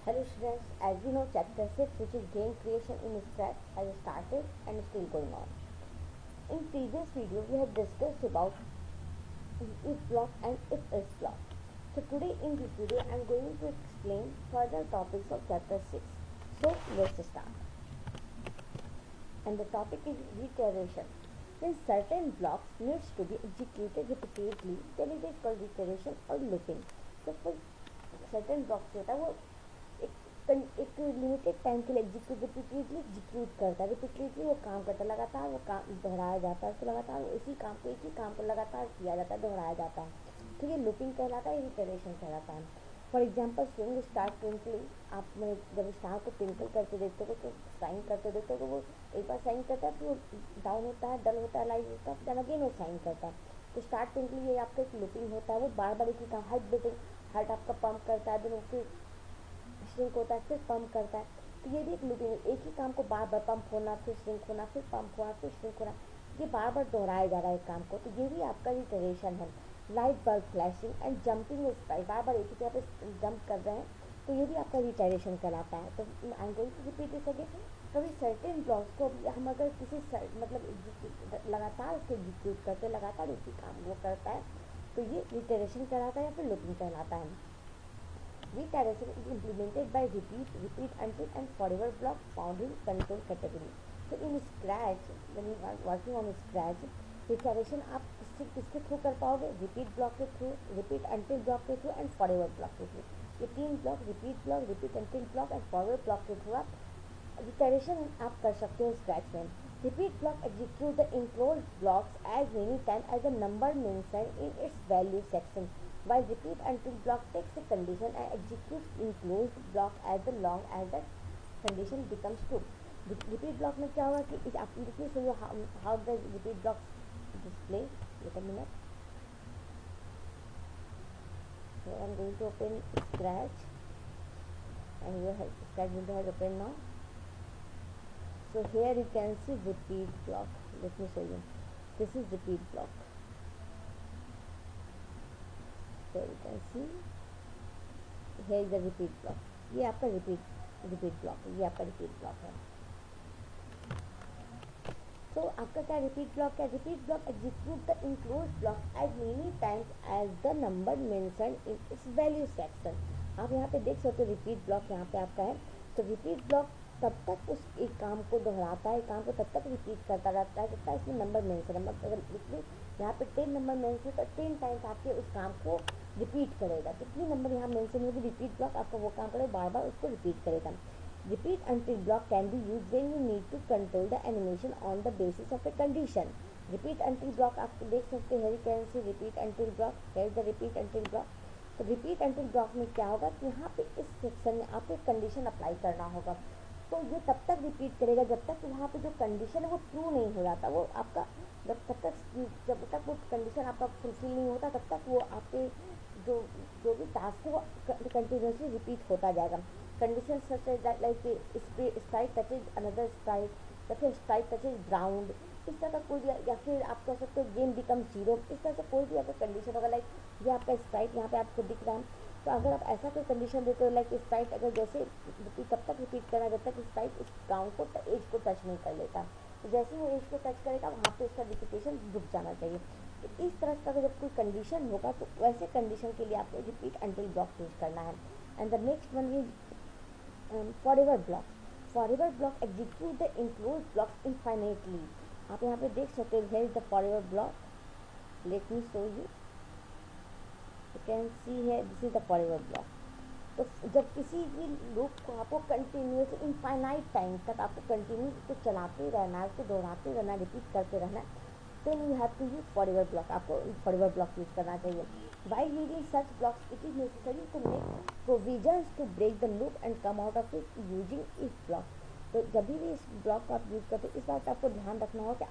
Hello students, as we know chapter 6 which is game creation in Scratch has started and is still going on. In previous video we have discussed about if block and if else block. So today in this video I am going to explain further topics of chapter 6. So let's start. And the topic is reiteration. When certain blocks needs to be executed repeatedly then it is called reiteration or looping. So for certain blocks होता है वो एक limited time के लिए repeatedly execute करता है, repeatedly वो काम करता है, लगातार वो काम दोहराया जाता है, उसको लगातार इसी काम को एक ही काम को लगातार किया जाता है, दोहराया जाता है, तो ये लूपिंग कहलाता है, रिटरेशन कहलाता है. For example swing star twinkling, आप जब स्टार को ट्विंकल करते देखते हो तो साइन करते देखते हो तो वो एक बार साइन करता है, फिर वो डाउन होता है, डल होता है, लाइव होता है, फिर अगेन वो साइन करता है. तो स्टार ट्विंकलिंग ये आपका एक लूपिंग होता है, वो बार बार एक ही काम, हार्ट बीटिंग, हार्ट आपका पंप करता है, देन फिर श्रिंक होता है, फिर पंप करता है. तो ये भी एक लूपिंग है, एक ही काम को बार बार पंप होना, फिर श्रिंक होना, फिर पंप होना, फिर श्रिंक होना, ये बार बार दोहराया जा रहा है काम को, तो ये भी आपका रिटरेशन है. Light bulb flashing and jumping spike, बार बार एक ही जगह पे जंप कर रहे हैं, तो ये भी आपका रिटरेशन कहलाता है. तो I am going to repeat this again. कभी सर्टेन ब्लॉक्स को हम अगर किसी मतलब लगातार उसको एग्जीक्यूट करते हैं, लगातार उसी काम वो करता है, तो ये रिटरेशन कहलाता है या फिर लूपिंग कहलाता है. Reiteration is implemented by repeat until and forever block found in control category. So in Scratch, when you are working on Scratch, reiteration आप किसके थ्रू कर पाओगे? रिपीट ब्लॉक के थ्रू, रिपीट अंटिल ब्लॉक के through and forever block के through. ये तीन block, repeat until block and forever block के थ्रू आप रिटेरेशन आप कर सकते हो स्क्रैच में. Repeat block execute the enclosed blocks as many times as the number mentioned in its value section, while repeat until block takes a condition and executes enclosed block as long as the condition becomes true. Repeat block में क्या होगा कि आप देखिए, so how the repeat block display. Wait a minute. So I am going to open Scratch and your Scratch window has opened now. So here you can see repeat block. Let me show you. This is repeat block. So you can see here is the repeat block. ये आपका repeat block है, ये आपका repeat block है. So आपका क्या repeat block है? Repeat block execute the enclosed block as many times as the number mentioned in its value section. आप यहाँ पे देख सकते हो repeat block यहाँ पे आपका है. तो repeat block तब तक उस एक काम को दोहराता है, काम को तब तक रिपीट करता रहता है जब तक इसमें नंबर मेंशन है. अगर इसमें यहाँ पे 10 नंबर मेंशन है तो 10 टाइम्स आपके उस काम को रिपीट करेगा. कितनी नंबर यहाँ मेंशन होगी, रिपीट ब्लॉक आपका वो काम करेगा, बार बार उसको रिपीट करेगा. Repeat until block can be use when you need to control the animation on the basis of a condition. Repeat until block आप देख सकते हैं, can see repeat until block, here the repeat until block. तो repeat until block में क्या होगा कि यहाँ पे इस सेक्शन में आपको एक कंडीशन अप्लाई करना होगा. तो ये तब तक रिपीट करेगा जब तक वहाँ पे जो कंडीशन है वो ट्रू नहीं हो जाता. वो आपका जब तक वो कंडीशन आपका फुलफिल नहीं होता तब तक वो आपके जो जो भी टास्क है वो कंटिन्यूसली रिपीट होता जाएगा. Condition such like Sprite touches another Sprite या फिर स्प्राइट टचेज ग्राउंड, इस तरह का कोई भी, या फिर आप कह सकते हो गेम बिकम जीरो, इस तरह से कोई भी आपका कंडीशन होगा. लाइक ये आपका स्प्राइट यहाँ पे आपको दिख रहा है, तो अगर आप ऐसा कोई कंडीशन देते हो लाइक स्प्राइट अगर जैसे रिपीट तब तक रिपीट करना जब तक स्प्राइट इस ग्राउंड को एज को टच नहीं कर लेता. तो जैसे वो एज को टच करेगा वहाँ पे उसका रिपीटेशन रुक जाना चाहिए. तो इस तरह का जब कोई कंडीशन होगा तो वैसे कंडीशन के लिए आपको रिपीट अंटिल ब्लॉक यूज करना है. And the next one is forever block. Forever block execute the enclose block infinitely. आप यहाँ पे देख सकते हो, here is the forever block. Late me show you. You can see here this is the forever block. तो जब किसी भी लूप को आपको कंटिन्यूस इनफाइनाइट टाइम तक आपको कंटिन्यू उसको चलाते रहना है, उसको दोहराते रहना है, रिपीट करते रहना है, then you have to use forever block. आपको फॉरएवर ब्लॉक यूज करना चाहिए. While using such blocks it is necessary to make provisions to break the loop and come out of it using if block. तो जब भी इस block को आप use करते हो इस बात का आपको ध्यान रखना होगा कि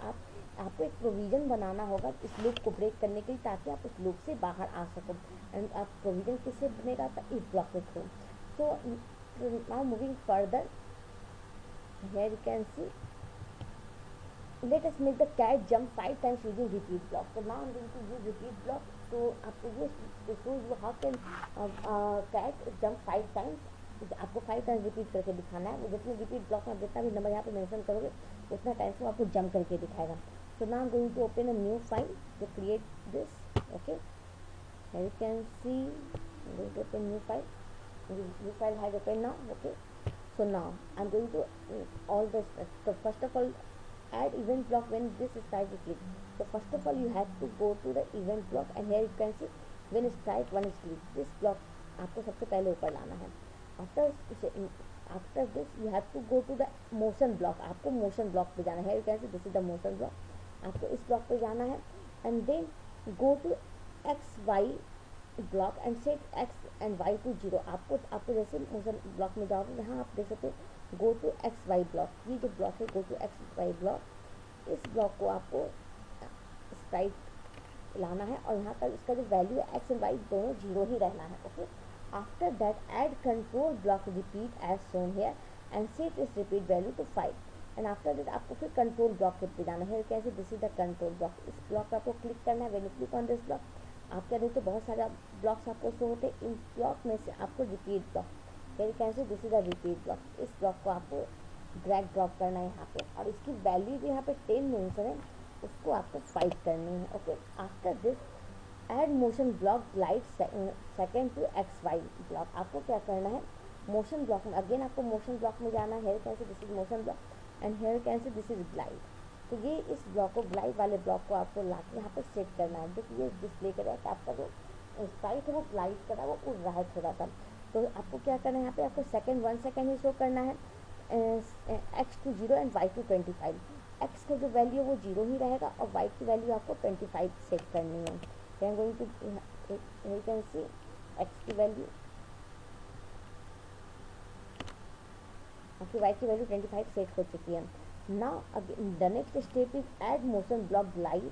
आपको एक प्रोविज़न बनाना होगा इस लूप को ब्रेक करने के लिए, ताकि आप उस लूप से बाहर आ सको. एंड आप प्रोविज़न किससे बनेगा, तो इस ब्लॉक के through. So now moving further, here you can C let us make the cat jump 5 times using repeat block. So now I'm going to use repeat block. So आपको ये to show you how can cat jump 5 times आपको 5 times repeat करके दिखाना है। वो जितने repeat block में जितना भी नंबर यहाँ पे मेंशन करोगे उतना टाइम्स वो आपको जंप करके दिखाएगा। So now I am going to open a new file to create this. Okay, here you can see I'm going to open new file. New file has opened now. Okay, so now I'm going to all this. So first of all, add event block when this strike is clicked. So first of all you have to go to the event block and here you can see when strike one is clicked. This block आपको सबसे पहले ऊपर लाना है. After this you have to go to the motion block. आपको motion block पे जाना है. Here you can see this is the motion block. आपको इस ब्लॉक पे जाना है and then go to XY block and set X and Y to 0. आपको जैसे मोशन ब्लॉक में जाओगे यहाँ आप देख सकते हो go to XY block. ये जो ब्लॉक है go to XY block, इस ब्लॉक को आपको स्प्राइट लाना है और यहाँ पर इसका जो वैल्यू है X and Y दोनों 0 ही रहना है. Okay, after that add control block repeat as shown here and set this repeat value to 5. And after that आपको फिर कंट्रोल ब्लॉक पे जाना है. कैसे, this is the control block. इस ब्लॉक पर आपको क्लिक करना है. When you click on this block आपके देखो तो बहुत सारे ब्लॉक्स आपको शो होते हैं. इन ब्लॉक में से आपको रिपीट ब्लॉक, फिर कैसे this is the repeat block. इस ब्लॉक को आपको ड्रैग ड्रॉप करना है यहाँ पे और इसकी वैल्यू जो यहाँ पे 10 मेंशन है उसको आपको 5 करनी है. Okay, after this add motion block glide second to XY block. आपको क्या करना है, मोशन ब्लॉक में अगेन आपको मोशन ब्लॉक में जाना है. कैसे, this is motion block and here can see this is glide. तो ये इस ब्लॉक को ग्लाइड वाले ब्लॉक को आपको ला के यहाँ पर सेट करना है. देखिए ये डिस्प्ले करेगा कि आपका जो स्प्राइट है वो ग्लाइड कर रहा है, वो उड़ रहा है थोड़ा सा. तो आपको क्या करना है, यहाँ पे आपको 1 सेकेंड ही शो करना है. X to 0 and Y to 25. X का जो वैल्यू है वो 0 ही रहेगा और Y की वैल्यू आपको 25 सेट करनी है. I am going to you can see X की वैल्यू, आपकी Y की वैल्यू 25 सेट हो चुकी है. Now the next step is add motion block glide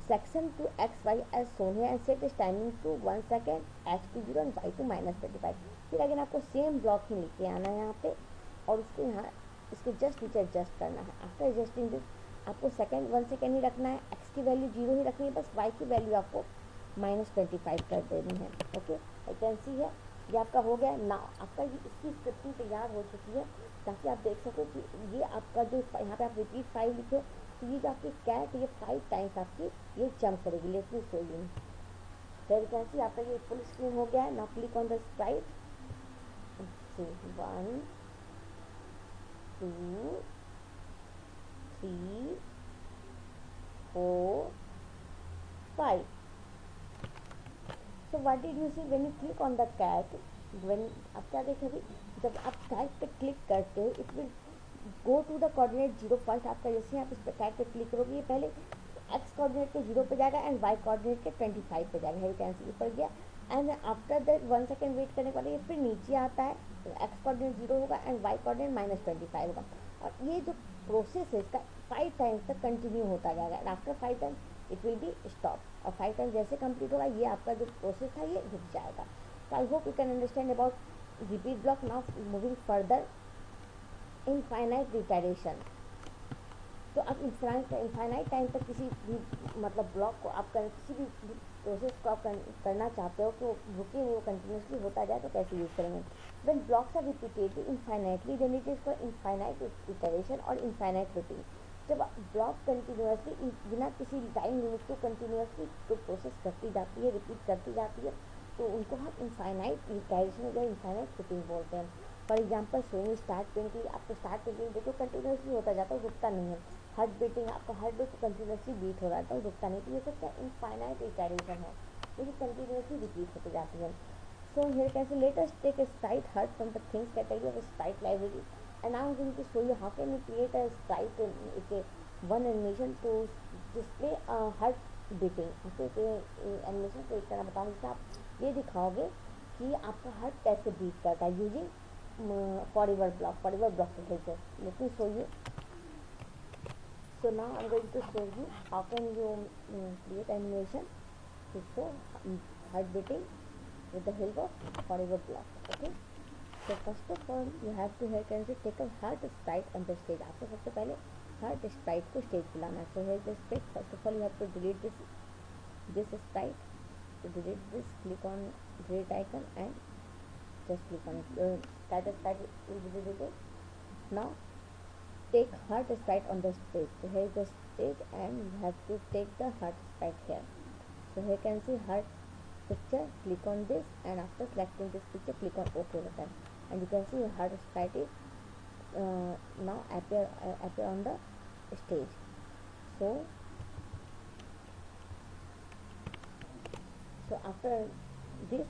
section to XY as shown here and set is timing to 1 second, X to 0 and Y to -25. फिर again आपको same block ही लेके आना है यहाँ पे और उसको यहाँ इसके जस्ट नीचे एडजस्ट करना है. आफ्टर एडजस्टिंग दिस आपको 1 सेकेंड ही रखना है. X की वैल्यू 0 ही रखनी है, बस Y की वैल्यू आपको -25 कर देनी है. ओके, आई कैन सी है ये आपका हो गया. ना आपका ये इसकी स्क्रिप्टिंग तैयार हो चुकी है ताकि आप देख सको कि ये आपका जो यहाँ पे आप रिपीट 5 लिखे तो ये जो आपकी कैट ये 5 टाइम्स आपकी ये जंप करेगी. Let me show you. There can see आपका ये फुल स्क्रीन हो गया है. Now click on the sprite. 1 2 3 4 5. So what did you see when you click on the cat? When आप क्या देखेंगे, जब आप कैट पे क्लिक करते हो it will go to the coordinate 0 first. आपका जैसे आप इस पर कैट पे क्लिक करोगे ये पहले एक्स कोऑर्डिनेट के 0 पे जाएगा एंड वाई कोऑर्डिनेट के 25 पे जाएगा. है कैंसिल ऊपर गया and after that 1 second wait करने के बाद ये फिर नीचे आता है. एक्स कोऑर्डिनेट 0 होगा एंड वाई कोऑर्डिनेट -25 होगा और ये जो प्रोसेस है इसका 5 टाइम्स तक कंटिन्यू होता जाएगा. And after 5 times it will be stop और 5 टाइम्स जैसे कंप्लीट होगा ये आपका जो प्रोसेस था ये रुक जाएगा. So I hope you can understand about repeat block. Now moving further, infinite iteration. तो आप इनफाइनाइट टाइम तक किसी भी मतलब ब्लॉक को आप किसी भी प्रोसेस को आप करना चाहते हो कि वो रुके नहीं, वो कंटिन्यूसली होता जाए तो कैसे यूज़ करेंगे. When blocks are repeated infinitely then it is for infinite iteration और इनफाइनाइट रूटीन. जब ब्लॉक कंटिन्यूसली बिना किसी टाइम लिमिट को कंटिन्यूसली तो प्रोसेस करती जाती है, रिपीट करती जाती है तो उनको हम इनफाइनाइट इटरेशन या इनफाइनाइट रूटीन बोलते हैं. For example swing start twinkling, आपको स्टार्ट ट्विंकलिंग देखो कंटिन्यूसली होता जाता है, रुकता नहीं है. हार्ट बीटिंग, आपका हार्ट बीट कंटिन्यूसली बीट हो रहा है तो रुकता नहीं. तो ये सब क्या इनफाइनाइट इटरेशन है, ये कंटिन्यूसली रिपीट होती जाती है. सो हियर कैसे let us take a sprite heart from the things category of sprite library and now I'm going to show you how can you create a sprite in one animation to display a heart beating. Okay, animation create करना बताऊँ जिसमें आप ये दिखाओगे कि आपका heart कैसे beat करता है यूजिंग फॉरएवर ब्लॉक के हेल्प से. Late me show you. So now I'm going to show you how can you create animation to show heart beating with the help of forever block. Okay, so first of all you have to here can say take a heart sprite on the stage. आपको सबसे पहले heart sprite को stage पे लाना है. So here the sprite, first of all you have to delete this sprite. To delete this, click on delete icon and just click on it. Your status sprite will be visible. Now take heart sprite on the stage. So here is the stage and you have to take the heart sprite here. So here you can see heart picture, click on this, and after selecting this picture click on OK button, and you can see your heart sprite is now appear on the stage. So after this,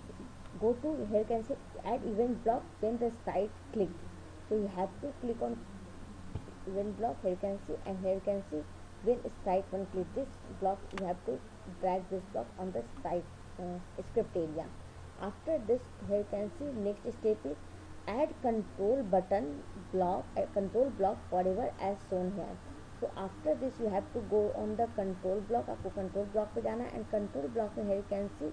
go to here you can see add event block when the sprite clicked. So you have to click on event block, here you can see, and here you can see when sprite one click this block, you have to drag this block on the sprite script area. After this, here you can see next step is add control button block, control block forever as shown here. So after this you have to go on the control block, आपको control block पे जाना है, and control block में here you can see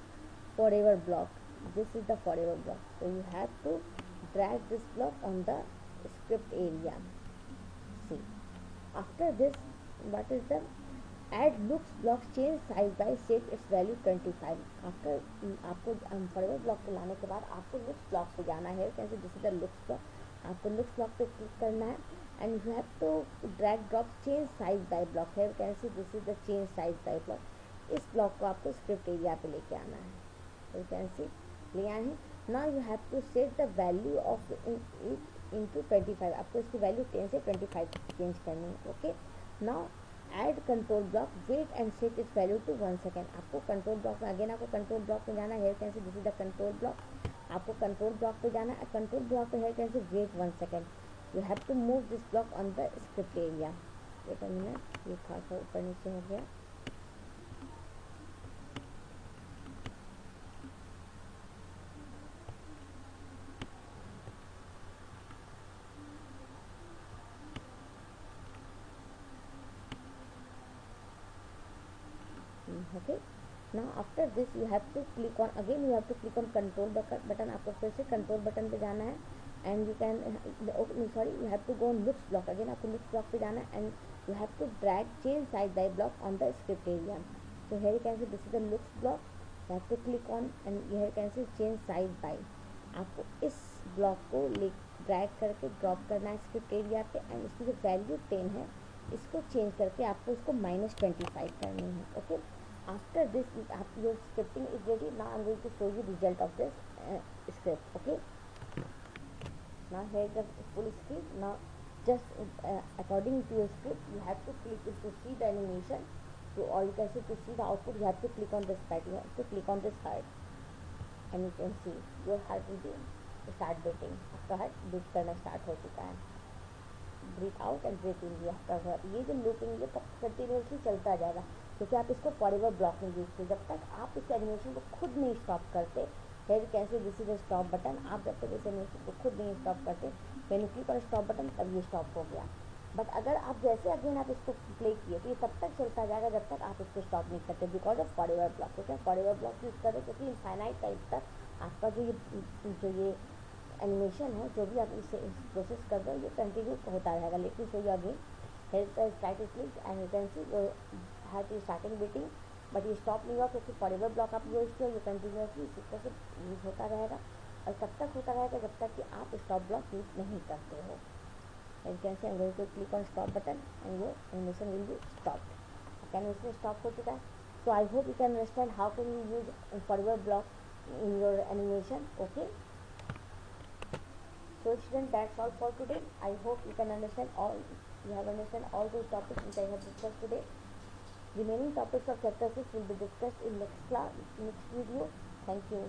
forever block, this is the forever block. So you have to drag this block on the script area. See, after this what is the add looks block change size by set its value 25. After आपको forever block पे लाने के बाद आपको looks block पे जाना है, कैसे this is the looks block, आपको looks block पे क्लिक करना है and you have to drag drop change size by block है, कैसे this is the change size by block. इस ब्लॉक को आपको स्क्रिप्ट एरिया पे लेके आना है, तो कैन सी ले आए हैं. Now you have to set the value of it into 25, आपको इसकी वैल्यू 10 से 25 चेंज करनी है. Okay, now add control block wait and set its value to 1 second. आपको कंट्रोल ब्लॉक में अगेन आपको कंट्रोल ब्लॉक में जाना है, कैसे this is the control block, आपको कंट्रोल ब्लॉक पे जाना है. कंट्रोल ब्लॉक पे है कैसे wait 1 second, you have to move this block on the script area. Wait a minute, ये खासा ऊपर नीचे हो गया. Okay, now after this you have to click on, again you have to click on control button. आपको फिर से control button पे जाना है and you can sorry you have to go on looks block, again आपको looks block पे जाना है and you have to drag change size by block on the script area. So here you can see this is the looks block, you have to click on and here you can see change size by. आपको इस block को drag करके drop करना है script area पे and इसकी जो value 10 है इसको चेंज करके आपको इसको -25 करनी है. Okay, after this your scripting is ready. Now I'm going to show you result of this script. Okay, now here is the full script. Now just according to your script you have to click to see the animation, so or you can say to see the output you have to click on this part, you have to click on this heart and you can see your heart will be start beating. आपका heart beat करना start हो चुका है. Breathe out and breathe इन, ये जो looping ये continuously चलता जाएगा क्योंकि आप इसको फॉरएवर ब्लॉक में यूज किए. जब तक आप इस एनिमेशन को खुद नहीं स्टॉप करते, हेयर कैसे this is the stop button, आप जब तक इस एनिमेशन को खुद नहीं स्टॉप करते, मैंने क्लिक और स्टॉप बटन तब ये स्टॉप हो गया. बट अगर आप जैसे अगेन आप इसको प्ले किए तो ये तब तक चलता जाएगा जब तक आप इसको स्टॉप नहीं करते, बिकॉज ऑफ फॉरएवर ब्लॉक. तो क्या फॉरएवर ब्लॉक यूज करें क्योंकि इनफाइनाइट टाइम तक आपका जो ये एनिमेशन है, जो भी आप इसे प्रोसेस कर रहे हो, ये कंटिन्यू होता रहेगा. लेकिन so you again help start click and you can see your heart is starting beating, but ये स्टॉप नहीं हुआ क्योंकि फॉरएवर ब्लॉक आप यूज किया, ये कंटिन्यूसली इसी तरह से यूज होता रहेगा और तब तक होता रहेगा जब तक कि आप स्टॉप ब्लॉक यूज नहीं करते हो. You can see I am going to click on stop button and your animation will be stopped. Animation stop हो चुका है. So I hope you can understand how can you use forever block in your animation. Okay, so students, that's all for today. I hope you can understand all, you have understand all those topics which I have discussed today. Remaining topics of chapter 6 will be discussed in next class, next video. Thank you.